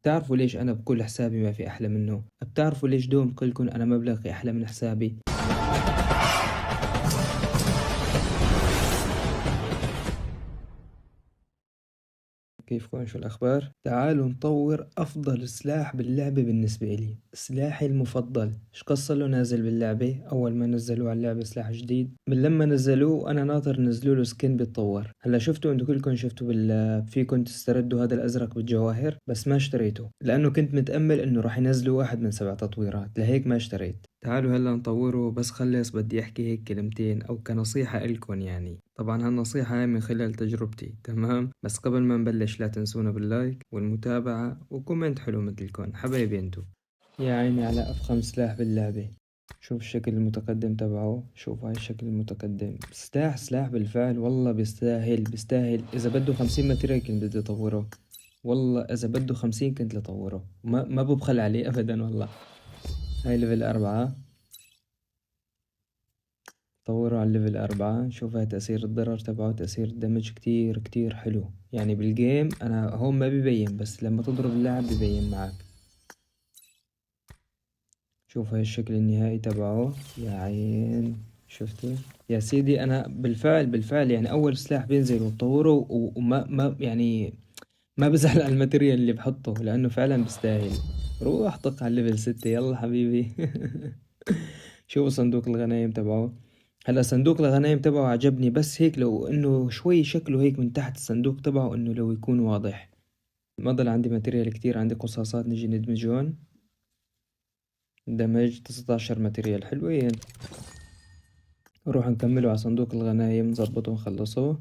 بتعرفوا ليش أنا بكل حسابي ما في أحلى منه؟ بتعرفوا ليش دوم قلكن أنا مبلغي أحلى من حسابي؟ كيفكم شو الأخبار؟ تعالوا نطور أفضل سلاح باللعبة بالنسبة لي، سلاحي المفضل. إيش قصة له نازل باللعبة؟ أول ما نزلوه على اللعبة سلاح جديد، من لما نزلوه أنا ناطر نزلوا له سكين بيتطور. هلا شفتوا أنتوا كلكم شفتوا فيكم تستردوا هذا الأزرق بالجواهر، بس ما اشتريته لأنه كنت متأمل إنه راح ينزلوا واحد من 7 تطويرات، لهيك ما اشتريت. تعالوا هلا نطوره، بس خلص بدي أحكي هيك كلمتين أو كنصيحة إلكم يعني. طبعا هالنصيحة هاي من خلال تجربتي، تمام؟ بس قبل ما نبلش لا تنسونا باللايك والمتابعة وكومنت حلو مثلكم حبايبي انتو. يا عيني على أفخم سلاح باللعبة. شوف الشكل المتقدم تبعه، شوف هاي الشكل المتقدم. سلاح بالفعل والله بيستاهل. إذا بده 50 ماتيريال كنت بدي أطوره، والله إذا بده 50 كنت لطوره، ما ببخل عليه أبدا والله. هاي ليفل 4، طوره على الليفل 4. نشوف هاي تأثير الضرر تبعه، تأثير الدمج كتير كتير حلو يعني بالجيم. أنا هون ما بيبين، بس لما تضرب اللاعب بيبين معك. شوف هاي الشكل النهائي تبعه، يا عين. شفتوا يا سيدي؟ أنا بالفعل يعني أول سلاح بينزل وبطوره وما ما يعني ما بزعل على الماتريال اللي بحطه، لأنه فعلا بيستاهل. روح طق على الليفل 6 يلا حبيبي. شوفوا صندوق الغنايم تبعه. هلا صندوق الغنايم تبعه عجبني، بس هيك لو انه شوي شكله هيك من تحت الصندوق تبعه انه لو يكون واضح. ما ضل عندي ماتيريال كتير، عندي قصاصات نجي ندمجون. دمج 19 ماتيريال حلوين. نروح نكمله على صندوق الغنايم، نظبطه ونخلصه.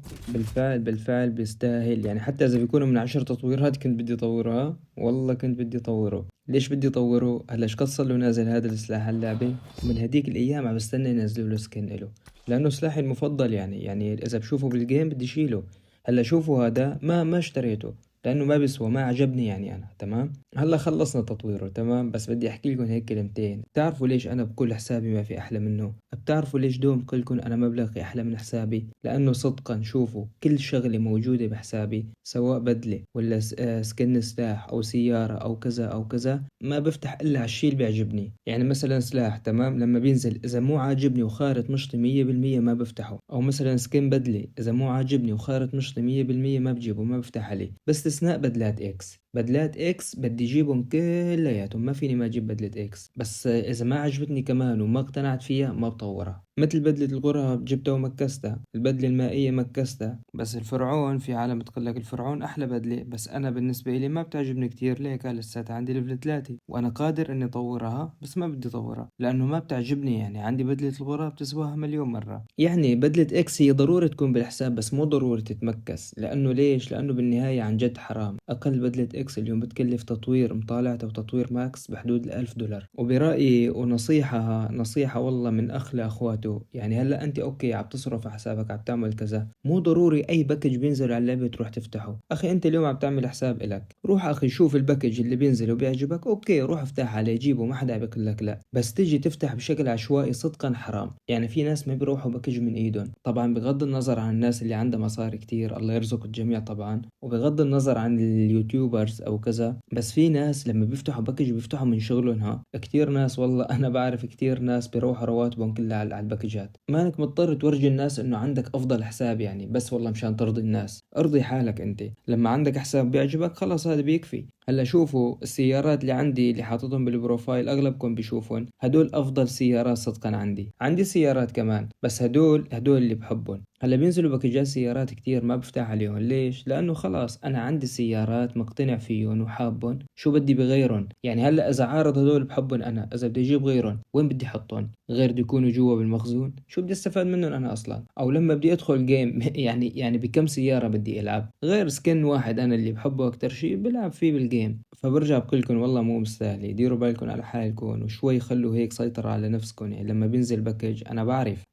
بالفعل بيستاهل يعني، حتى اذا بيكونوا من 10 تطويرات كنت بدي اطورها، والله كنت بدي اطوره. ليش بدي اطوره؟ هلا ايش قصة له نازل هذا السلاح على اللعبة؟ من هديك الايام عم بستنى ينزلوا له سكن له، لانه سلاحي المفضل يعني اذا بشوفه بالجيم بدي شيله. هلا شوفوا هذا ما اشتريته لانه ما بيسوى، ما عجبني يعني انا، تمام. هلا خلصنا تطويره تمام، بس بدي احكي لكم هيك كلمتين. بتعرفوا ليش انا بكل حسابي ما في احلى منه؟ بتعرفوا ليش دوم قلكن انا مبلغي احلى من حسابي؟ لانه صدقا شوفوا كل شغلة موجودة بحسابي، سواء بدلة ولا سكن سلاح او سيارة او كذا او كذا، ما بفتح الا على الشي اللي بيعجبني. يعني مثلا سلاح تمام لما بينزل اذا مو عاجبني وخارط مشطي 100% ما بفتحه، او مثلا سكن بدلة اذا مو عاجبني وخارط مشطي 100% ما بجيبه، ما بفتح عليه. باستثناء بدلات اكس، بدلات اكس بدي اجيبهم كلياتهم، ما فيني ما اجيب بدلة اكس. بس اذا ما عجبتني كمان وما اقتنعت فيها ما بطورها. مثل بدلة الغراب جبتها ومكستها، البدلة المائية مكستها. بس الفرعون، في عالم بتقلك الفرعون احلى بدلة، بس انا بالنسبة لي ما بتعجبني كتير، ليك لساتها عندي ليفل 3 وانا قادر اني اطورها، بس ما بدي اطورها لانه ما بتعجبني. يعني عندي بدلة الغراب تسواها مليون مرة. يعني بدلة اكس هي ضروري تكون بالحساب، بس مو ضروري تتمكس. لانه ليش؟ لانه بالنهاية عن جد حرام. اقل بدلة اكس اليوم بتكلف تطوير مطالعته وتطوير ماكس بحدود ال1000 دولار. وبرأيي ونصيحة والله من اخ لاخواته، يعني هلا انت اوكي عم تصرف على حسابك، عم تعمل كذا، مو ضروري اي باكج بينزل على اللعبة تروح تفتحه. اخي انت اليوم عم تعمل حساب الك، روح اخي شوف الباكج اللي بينزل وبيعجبك، اوكي روح افتح عليه جيبه، ما حدا بيقول لك لا. بس تيجي تفتح بشكل عشوائي صدقا حرام. يعني في ناس ما بيروحوا باكج من ايدهم، طبعا بغض النظر عن الناس اللي عندها مصاري كتير، الله يرزق الجميع طبعا، وبغض النظر عن اليوتيوبرز او كذا. بس في ناس لما بيفتحوا باكج بيفتحوا من شغلهم. ها كتير ناس والله انا بعرف كتير ناس بيروحوا رواتبهم كلها على الباكجات. ما انك مضطر تورجي الناس انه عندك افضل حساب يعني، بس والله مشان ترضي الناس. ارضي حالك انت، لما عندك حساب بيعجبك خلاص هذا بيكفي. هلا شوفوا السيارات اللي عندي اللي حاططهم بالبروفايل اغلبكم بشوفهم، هدول افضل سيارات صدقا. عندي سيارات كمان، بس هدول اللي بحبهم. هلا بينزلوا باكجات سيارات كتير ما بفتح عليهم، ليش؟ لانه خلاص انا عندي سيارات مقتنع فيهم وحابهم، شو بدي بغيرهم؟ يعني هلا اذا عارض هدول بحبهم انا، اذا بدي اجيب غيرهم وين بدي احطهم؟ غير دي يكونوا جوا بالمخزون، شو بدي استفاد منهم انا اصلا؟ او لما بدي ادخل جيم يعني بكم سيارة بدي العب؟ غير سكن واحد انا اللي بحبه اكتر شيء بلعب فيه بالجيم. فبرجع بقولكم والله مو مستاهل، ديروا بالكم على حالكم وشوي خلوا هيك سيطرة على نفسكم. يعني لما بينزل باكج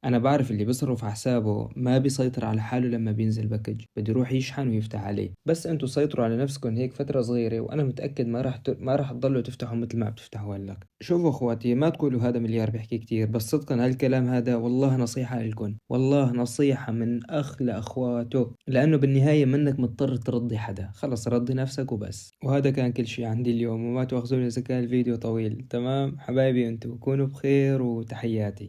انا بعرف اللي بيصرف على حسابه ما ما بيسيطر على حاله لما بينزل باكج، بده يروح يشحن ويفتح عليه. بس انتوا سيطروا على نفسكم هيك فترة صغيرة، وانا متأكد ما راح تضلوا تفتحوا مثل ما بتفتحوا هلا. شوفوا اخواتي، ما تقولوا هذا مليار بيحكي كتير، بس صدقا هالكلام هذا والله نصيحة لكم، والله نصيحة من اخ لاخواته، لانه بالنهاية منك مضطر ترضي حدا، خلص رضي نفسك وبس. وهذا كان كل شي عندي اليوم، وما تواخذوني اذا كان الفيديو طويل. تمام حبايبي، انتوا كونوا بخير وتحياتي.